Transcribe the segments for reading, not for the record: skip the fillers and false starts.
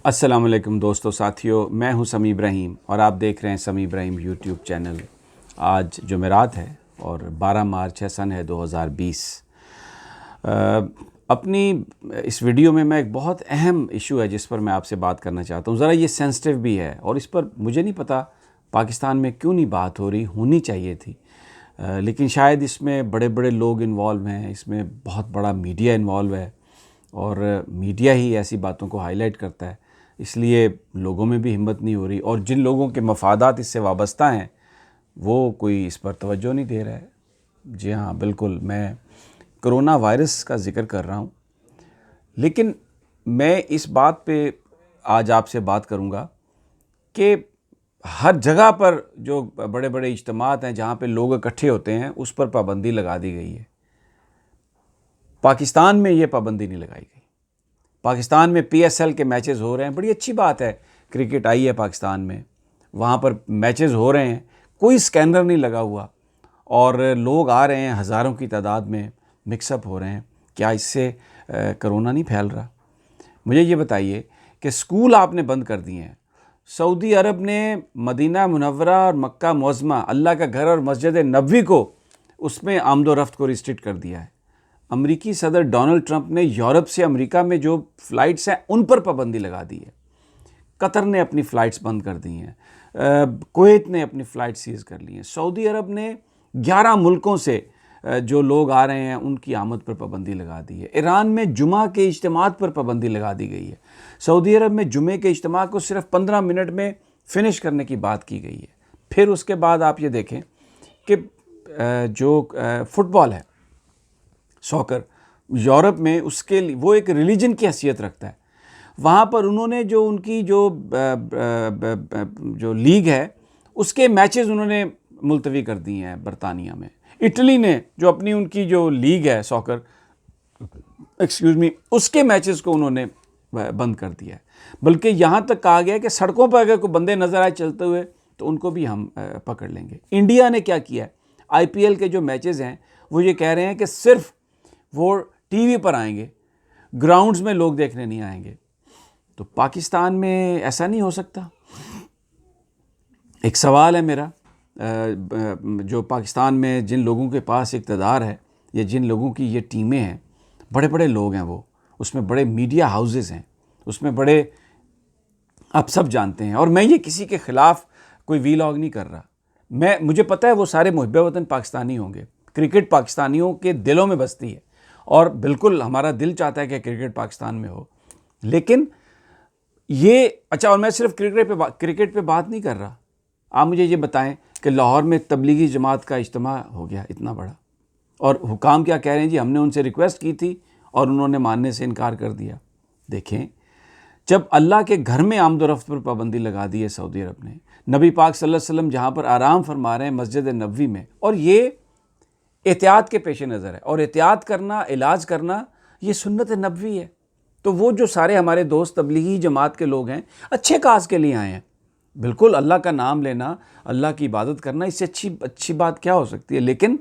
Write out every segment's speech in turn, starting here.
अस्सलाम वालेकुम दोस्तों साथियों, मैं हूं समी इब्राहिम और आप देख रहे हैं समी इब्राहिम यूट्यूब चैनल। आज जुमेरात है और 12 मार्च है, सन है 2020। अपनी इस वीडियो में मैं एक बहुत अहम इशू है जिस पर मैं आपसे बात करना चाहता हूं। ज़रा ये सेंसिटिव भी है और इस पर मुझे नहीं पता पाकिस्तान में क्यों नहीं बात हो रही, होनी चाहिए थी। लेकिन शायद इसमें बड़े बड़े लोग इन्वॉल्व हैं, इसमें बहुत बड़ा मीडिया इन्वॉल्व है और मीडिया ही ऐसी बातों को हाईलाइट करता है, इसलिए लोगों में भी हिम्मत नहीं हो रही और जिन लोगों के मफादात इससे वाबस्ता हैं वो कोई इस पर तवज्जो नहीं दे रहा है। जी हाँ, बिल्कुल, मैं कोरोना वायरस का ज़िक्र कर रहा हूँ, लेकिन मैं इस बात पे आज आपसे बात करूँगा कि हर जगह पर जो बड़े बड़े इज्तिमात हैं जहाँ पे लोग इकट्ठे होते हैं उस पर पाबंदी लगा दी गई है। पाकिस्तान में ये पाबंदी नहीं लगाई गई। पाकिस्तान में PSL के मैचेस हो रहे हैं, बड़ी अच्छी बात है, क्रिकेट आई है पाकिस्तान में, वहाँ पर मैचेस हो रहे हैं, कोई स्कैनर नहीं लगा हुआ और लोग आ रहे हैं हज़ारों की तादाद में, मिक्सअप हो रहे हैं। क्या इससे कोरोना नहीं फैल रहा? मुझे ये बताइए कि स्कूल आपने बंद कर दिए हैं। सऊदी अरब ने मदीना मुनव्वरा और मक्का मुअज़्ज़मा, अल्लाह का घर और मस्जिद नबवी को, उसमें आमदोरफ्त को रिस्ट्रिक्ट कर दिया है। अमेरिकी सदर डोनाल्ड ट्रंप ने यूरोप से अमेरिका में जो फ़्लाइट्स हैं उन पर पाबंदी लगा दी है। कतर ने अपनी फ़्लाइट्स बंद कर दी हैं, कुवैत ने अपनी फ़्लाइट सीज़ कर ली हैं। सऊदी अरब ने 11 मुल्कों से जो लोग आ रहे हैं उनकी आमद पर पाबंदी लगा दी है। ईरान में जुमा के इज्तिमात पर पाबंदी लगा दी गई है। सऊदी अरब में जुमे के इज्तिमा को सिर्फ 15 मिनट में फ़िनिश करने की बात की गई है। फिर उसके बाद आप ये देखें कि जो फ़ुटबॉल है, सॉकर, यूरोप में उसके लिए वो एक रिलीजन की हैसियत रखता है। वहाँ पर उन्होंने जो उनकी जो लीग है उसके मैचेस उन्होंने मुलतवी कर दिए हैं बरतानिया में। इटली ने जो अपनी उनकी जो लीग है सॉकर, उसके मैचेस को उन्होंने बंद कर दिया है। बल्कि यहाँ तक कहा गया है कि सड़कों पर अगर कोई बंदे नज़र आए चलते हुए तो उनको भी हम पकड़ लेंगे। इंडिया ने क्या किया है, IPL के जो मैचेस हैं वो ये कह रहे हैं कि सिर्फ वो टीवी पर आएंगे, ग्राउंड्स में लोग देखने नहीं आएंगे। तो पाकिस्तान में ऐसा नहीं हो सकता। एक सवाल है मेरा, जो पाकिस्तान में जिन लोगों के पास इक़्तिदार है या जिन लोगों की ये टीमें हैं, बड़े बड़े लोग हैं, वो उसमें बड़े मीडिया हाउसेस हैं, उसमें बड़े, आप सब जानते हैं। और मैं ये किसी के ख़िलाफ़ कोई वीलॉग नहीं कर रहा। मुझे पता है वो सारे मुहिब्बे वतन पाकिस्तानी होंगे। क्रिकेट पाकिस्तानियों के दिलों में बसती है और बिल्कुल हमारा दिल चाहता है कि क्रिकेट पाकिस्तान में हो। लेकिन ये और मैं सिर्फ क्रिकेट पे बात नहीं कर रहा। आप मुझे ये बताएं कि लाहौर में तबलीगी जमात का इज्तिमा हो गया इतना बड़ा, और हुकाम क्या कह रहे हैं, जी हमने उनसे रिक्वेस्ट की थी और उन्होंने मानने से इनकार कर दिया। देखें, जब अल्लाह के घर में आमदोरफ्त पर पाबंदी लगा दी है सऊदी अरब ने, नबी पाक सल्लल्लाहु अलैहि वसल्लम जहाँ पर आराम फरमा रहे हैं मस्जिद नबवी में, और ये एहतियात के पेश नज़र है, और एहतियात करना, इलाज करना, ये सुन्नत नबवी है। तो वो जो सारे हमारे दोस्त तबलीगी जमात के लोग हैं, अच्छे काज के लिए आए हैं। बिल्कुल अल्लाह का नाम लेना, अल्लाह की इबादत करना, इससे अच्छी बात क्या हो सकती है। लेकिन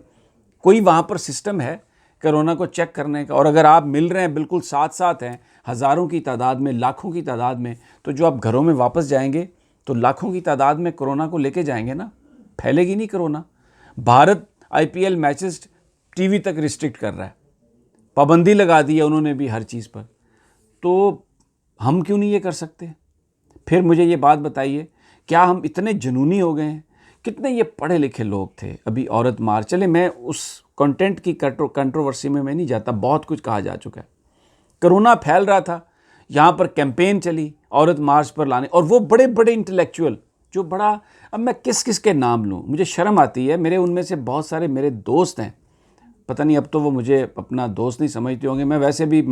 कोई वहाँ पर सिस्टम है कोरोना को चेक करने का, और अगर आप मिल रहे हैं, बिल्कुल साथ साथ हैं, हज़ारों की तादाद में, लाखों की तादाद में, तो जो आप घरों में वापस जाएंगे तो लाखों की तादाद में कोरोना को लेके जाएंगे ना, फैलेगी नहीं corona. Bharat IPL matches TV तक रिस्ट्रिक्ट कर रहा है, पाबंदी लगा दी है उन्होंने भी हर चीज़ पर, तो हम क्यों नहीं ये कर सकते? फिर मुझे ये बात बताइए, क्या हम इतने जुनूनी हो गए हैं? कितने ये पढ़े लिखे लोग थे। अभी औरत मार्च, चले मैं उस कंटेंट की कंट्रोवर्सी में मैं नहीं जाता, बहुत कुछ कहा जा चुका है। कोरोना फैल रहा था, यहाँ पर कैंपेन चली औरत मार्च पर लाने, और वो बड़े बड़े इंटेलेक्चुअल जो बड़ा, अब मैं किस किस के नाम लूँ, मुझे शर्म आती है। मेरे उनमें से बहुत सारे मेरे दोस्त हैं, पता नहीं अब तो वो मुझे अपना दोस्त नहीं समझते होंगे। मैं वैसे भी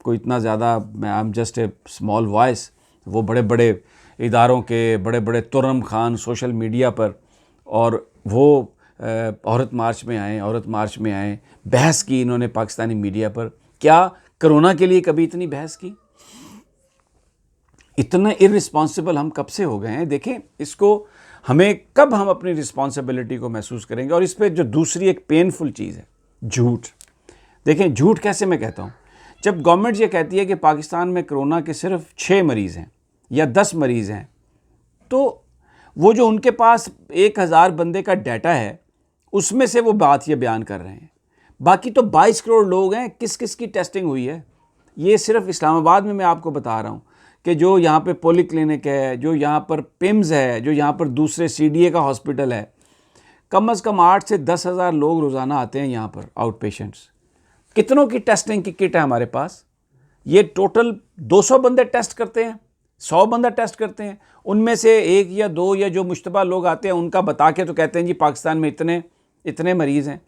कोई इतना ज़्यादा, मैं I am just a small voice. वो बड़े बड़े इदारों के बड़े बड़े तुर्रम खान सोशल मीडिया पर, और वो औरत मार्च में आए, बहस की इन्होंने पाकिस्तानी मीडिया पर। क्या कोरोना के लिए कभी इतनी बहस की? इतने इररिस्पॉन्सिबल हम कब से हो गए हैं? देखें, इसको कब हम अपनी रिस्पॉन्सिबिलिटी को महसूस करेंगे? और इस पर जो दूसरी एक पेनफुल चीज़ है, झूठ। देखें, झूठ कैसे मैं कहता हूँ, जब गवर्नमेंट ये कहती है कि पाकिस्तान में कोरोना के सिर्फ 6 मरीज़ हैं या 10 मरीज़ हैं, तो वो जो उनके पास 1000 बंदे का डाटा है उसमें से वो बात ये बयान कर रहे हैं। बाकी तो 22 करोड़ लोग हैं, किस किस की टेस्टिंग हुई है? ये सिर्फ इस्लामाबाद में मैं आपको बता रहा हूँ कि जो यहाँ पे पोली क्लिनिक है, जो यहाँ पर पिम्स है, जो यहाँ पर दूसरे CDA का हॉस्पिटल है, कम से कम 8 से 10 हज़ार लोग रोज़ाना आते हैं यहाँ पर आउट पेशेंट्स। कितनों की टेस्टिंग की किट है हमारे पास? ये टोटल 200 बंदे टेस्ट करते हैं, 100 बंदा टेस्ट करते हैं, उनमें से 1 या 2 या जो मुश्तबा लोग आते हैं उनका बता के तो कहते हैं जी पाकिस्तान में इतने इतने मरीज़ हैं।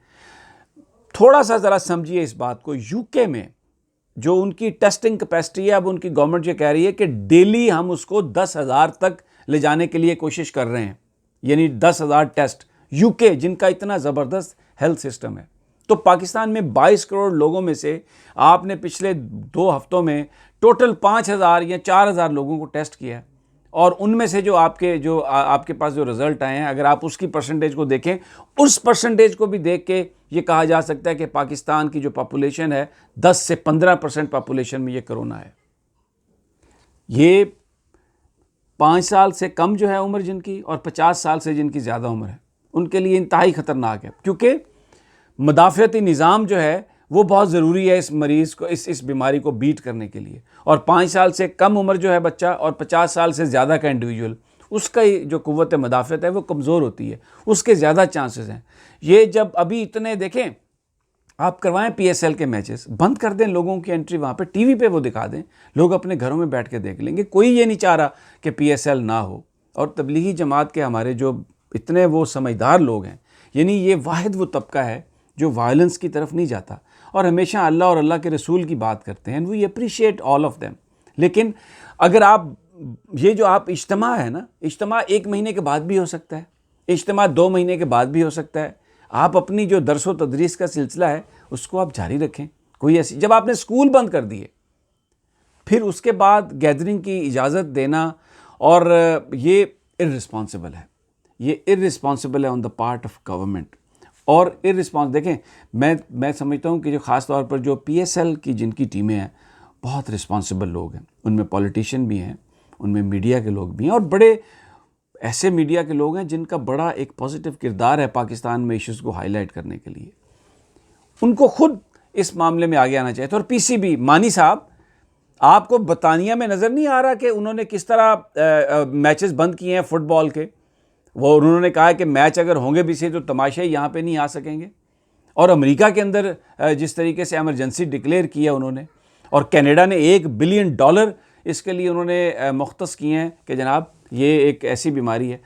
थोड़ा सा ज़रा समझिए इस बात को। UK में जो उनकी टेस्टिंग कैपेसिटी है, अब उनकी गवर्नमेंट ये कह रही है कि डेली हम उसको 10,000 तक ले जाने के लिए कोशिश कर रहे हैं, यानी 10,000 टेस्ट। UK जिनका इतना ज़बरदस्त हेल्थ सिस्टम है, तो पाकिस्तान में 22 करोड़ लोगों में से आपने पिछले 2 हफ्तों में टोटल 5,000 या 4,000 लोगों को टेस्ट किया है, और उनमें से जो आपके पास जो रिज़ल्ट आए हैं, अगर आप उसकी परसेंटेज को देखें, उस परसेंटेज को भी देख के ये कहा जा सकता है कि पाकिस्तान की जो पॉपुलेशन है 10 से 15% पॉपुलेशन में ये कोरोना है। ये 5 साल से कम जो है उम्र जिनकी, और 50 साल से जिनकी ज़्यादा उम्र है, उनके लिए इंतहाई ख़तरनाक है, क्योंकि मदाफ़ियती निज़ाम जो है वो बहुत ज़रूरी है इस मरीज़ को, इस बीमारी को बीट करने के लिए। और 5 साल से कम उम्र जो है बच्चा, और 50 साल से ज़्यादा का इंडिविजुअल, उसका जो क़ुव्वत मदाफ़त है वो कमज़ोर होती है, उसके ज़्यादा चांसेस हैं। ये जब अभी इतने देखें, आप करवाएं PSL के मैचेस, बंद कर दें लोगों की एंट्री, वहाँ पे टीवी पे वो दिखा दें, लोग अपने घरों में बैठ के देख लेंगे। कोई ये नहीं चाह रहा कि PSL ना हो। और तबलीगी जमात के हमारे जो इतने वो समझदार लोग हैं, यानी ये वाहिद वो तबका है जो वायलेंस की तरफ नहीं जाता और हमेशा अल्लाह और अल्लाह के रसूल की बात करते हैं, and we appreciate all of them. लेकिन अगर आप ये जो आप इज्तिमा है ना, इज्तिमा 1 महीने के बाद भी हो सकता है, इज्तिमा 2 महीने के बाद भी हो सकता है। आप अपनी जो दरस व तदरीस का सिलसिला है उसको आप जारी रखें। कोई ऐसी, जब आपने स्कूल बंद कर दिए, फिर उसके बाद गैदरिंग की इजाज़त देना, और ये इर्रिस्पॉन्सिबल है, ये इर्रिस्पॉन्सिबल है on the part of government. और देखें, मैं समझता हूँ कि जो ख़ास तौर पर जो PSL की जिनकी टीमें हैं, बहुत रिस्पॉन्सिबल लोग हैं, उनमें पॉलिटिशियन भी हैं, उनमें मीडिया के लोग भी हैं, और बड़े ऐसे मीडिया के लोग हैं जिनका बड़ा एक पॉजिटिव किरदार है पाकिस्तान में इश्यूज़ को हाईलाइट करने के लिए। उनको खुद इस मामले में आगे आना चाहिए था। और PCB मानी साहब, आपको बरतानिया में नज़र नहीं आ रहा कि उन्होंने किस तरह मैचेस बंद किए हैं फुटबॉल के? वो उन्होंने कहा है कि मैच अगर होंगे भी सही तो तमाशाई यहाँ पे नहीं आ सकेंगे। और अमेरिका के अंदर जिस तरीके से एमरजेंसी डिक्लेयर किया उन्होंने, और कनाडा ने $1 बिलियन इसके लिए उन्होंने मुख्तस किए हैं कि जनाब ये एक ऐसी बीमारी है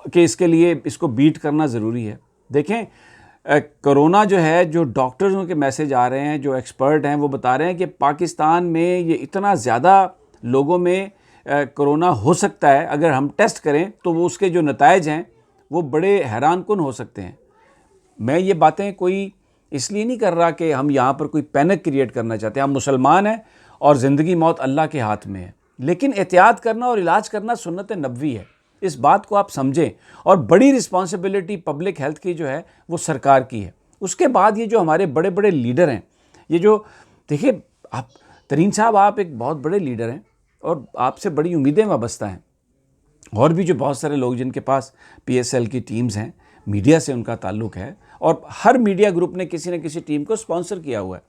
कि इसके लिए इसको बीट करना ज़रूरी है। देखें, कोरोना जो है, जो डॉक्टर्सों के मैसेज आ रहे हैं, जो एक्सपर्ट हैं, वो बता रहे हैं कि पाकिस्तान में ये इतना ज़्यादा लोगों में कोरोना हो सकता है, अगर हम टेस्ट करें तो वो उसके जो नताइज हैं वो बड़े हैरान कुन हो सकते हैं। मैं ये बातें कोई इसलिए नहीं कर रहा कि हम यहाँ पर कोई पैनिक क्रिएट करना चाहते हैं। हम मुसलमान हैं और ज़िंदगी मौत अल्लाह के हाथ में है, लेकिन एहतियात करना और इलाज करना सुन्नत नबवी है। इस बात को आप समझें। और बड़ी रिस्पॉन्सिबिलिटी पब्लिक हेल्थ की जो है वो सरकार की है। उसके बाद ये जो हमारे बड़े बड़े लीडर हैं, ये जो देखिए, आप तरीन साहब, आप एक बहुत बड़े लीडर हैं और आपसे बड़ी उम्मीदें वाबस्ता हैं, और भी जो बहुत सारे लोग जिनके पास PSL की टीम्स हैं, मीडिया से उनका ताल्लुक़ है, और हर मीडिया ग्रुप ने किसी न किसी टीम को स्पॉन्सर किया हुआ है।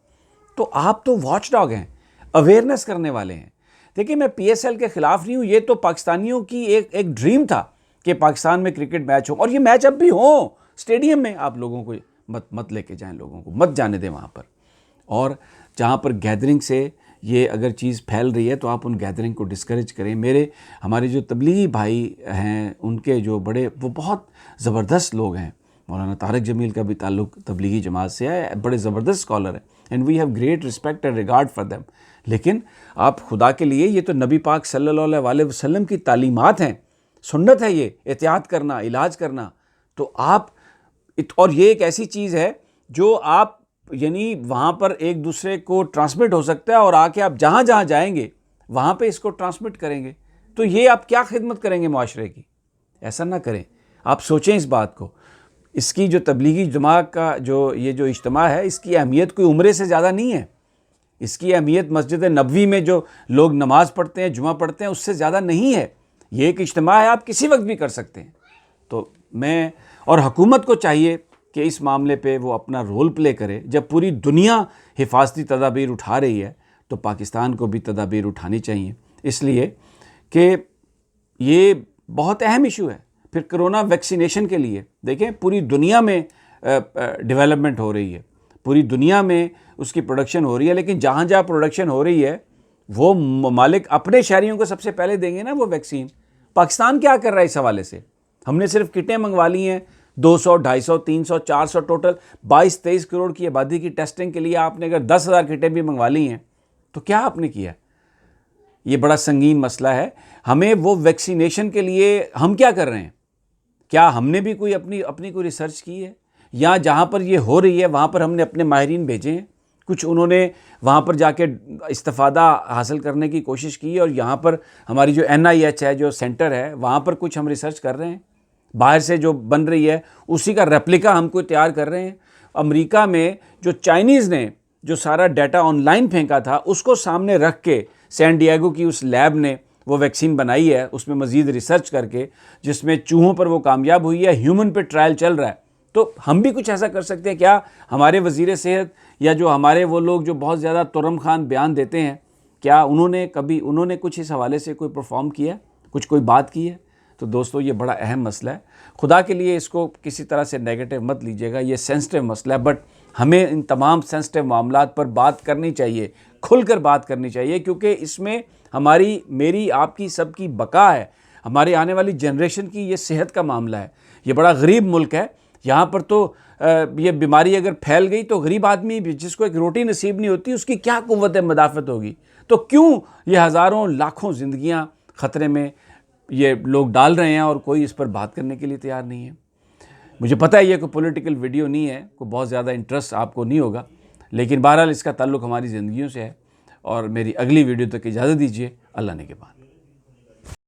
तो आप तो वॉच डॉग हैं, अवेयरनेस करने वाले हैं। देखिए, मैं PSL के ख़िलाफ़ नहीं हूँ, ये तो पाकिस्तानियों की एक ड्रीम था कि पाकिस्तान में क्रिकेट मैच हो, और ये मैच अब भी हो स्टेडियम में। आप लोगों को मत लेके जाएं, लोगों को मत जाने दें वहाँ पर। और जहाँ पर गैदरिंग से ये अगर चीज़ फैल रही है तो आप उन गैदरिंग को डिस्करेज करें। हमारे जो तबलीगी भाई हैं, उनके जो बड़े, वो बहुत ज़बरदस्त लोग हैं। मौलाना तारिक जमील का भी ताल्लुक़ तबलीगी जमात से है, बड़े ज़बरदस्त स्कॉलर हैं, and we have great respect and regard for them. लेकिन आप खुदा के लिए, ये तो नबी पाक सल्लल्लाहु अलैहि वसल्लम की तालीमात हैं, सुन्नत है ये, एहतियात करना, इलाज करना। तो आप, और ये एक ऐसी चीज़ है जो आप, यानी वहाँ पर एक दूसरे को ट्रांसमिट हो सकता है, और आके आप जहाँ जहाँ जाएंगे वहाँ पे इसको ट्रांसमिट करेंगे। तो ये आप क्या खिदमत करेंगे माशरे की? ऐसा ना करें। आप सोचें इस बात को। इसकी जो तबलीगी जमात का जो ये जो इज्तिमा है, इसकी अहमियत कोई उम्रे से ज़्यादा नहीं है। इसकी अहमियत मस्जिद नबवी में जो लोग नमाज़ पढ़ते हैं, जुमा पढ़ते हैं, उससे ज़्यादा नहीं है। ये एक इज्तिमा है, आप किसी वक्त भी कर सकते हैं। तो मैं और हुकूमत को चाहिए कि इस मामले पे वो अपना रोल प्ले करे। जब पूरी दुनिया हिफाजती तदाबीर उठा रही है तो पाकिस्तान को भी तदाबीर उठानी चाहिए, इसलिए कि ये बहुत अहम इशू है। फिर कोरोना वैक्सीनेशन के लिए देखें, पूरी दुनिया में डेवलपमेंट हो रही है, पूरी दुनिया में उसकी प्रोडक्शन हो रही है, लेकिन जहाँ जहाँ प्रोडक्शन हो रही है वो ममालिक अपने शहरियों को सबसे पहले देंगे ना वो वैक्सीन। पाकिस्तान क्या कर रहा है इस हवाले से? हमने सिर्फ किटें मंगवा ली हैं 200, 250, 300, 400, टोटल 22-23 करोड़ की आबादी की टेस्टिंग के लिए आपने अगर 10,000 किटें भी मंगवा ली हैं तो क्या आपने किया? ये बड़ा संगीन मसला है। हमें वो वैक्सीनेशन के लिए हम क्या कर रहे हैं? क्या हमने भी कोई अपनी कोई रिसर्च की है? या जहाँ पर ये हो रही है वहाँ पर हमने अपने माहिरीन भेजे हैं, कुछ उन्होंने वहाँ पर जाके इस्तिफ़ादा हासिल करने की कोशिश की है, और यहाँ पर हमारी जो NIH है, जो सेंटर है, वहाँ पर कुछ हम रिसर्च कर रहे हैं। बाहर से जो बन रही है उसी का रेप्लिका हम कोई तैयार कर रहे हैं। अमेरिका में जो चाइनीज़ ने जो सारा डाटा ऑनलाइन फेंका था उसको सामने रख के सैन डिएगो की उस लैब ने वो वैक्सीन बनाई है, उसमें मज़ीद रिसर्च करके, जिसमें चूहों पर वो कामयाब हुई है, ह्यूमन पे ट्रायल चल रहा है। तो हम भी कुछ ऐसा कर सकते हैं क्या? हमारे वज़ीर सेहत या जो हमारे वो लोग जो बहुत ज़्यादा तुरम खान बयान देते हैं, क्या उन्होंने कुछ इस हवाले से कोई परफॉर्म किया, कुछ कोई बात की है? तो दोस्तों ये बड़ा अहम मसला है। खुदा के लिए इसको किसी तरह से नेगेटिव मत लीजिएगा, ये सेंसिटिव मसला है, बट हमें इन तमाम सेंसिटिव मामलात पर बात करनी चाहिए, खुलकर बात करनी चाहिए, क्योंकि इसमें हमारी, मेरी, आपकी, सबकी बका है, हमारे आने वाली जनरेशन की ये सेहत का मामला है। ये बड़ा गरीब मुल्क है, यहाँ पर तो ये बीमारी अगर फैल गई तो गरीब आदमी जिसको एक रोटी नसीब नहीं होती उसकी क्या कुव्वत मदाफ़त होगी? तो क्यों ये हज़ारों लाखों ज़िंदगियाँ ख़तरे में ये लोग डाल रहे हैं और कोई इस पर बात करने के लिए तैयार नहीं है? मुझे पता है ये कोई पॉलिटिकल वीडियो नहीं है, कोई बहुत ज़्यादा इंटरेस्ट आपको नहीं होगा, लेकिन बहरहाल इसका ताल्लुक़ हमारी ज़िंदगियों से है। और मेरी अगली वीडियो तक इजाज़त दीजिए। अल्लाह ने के बाद।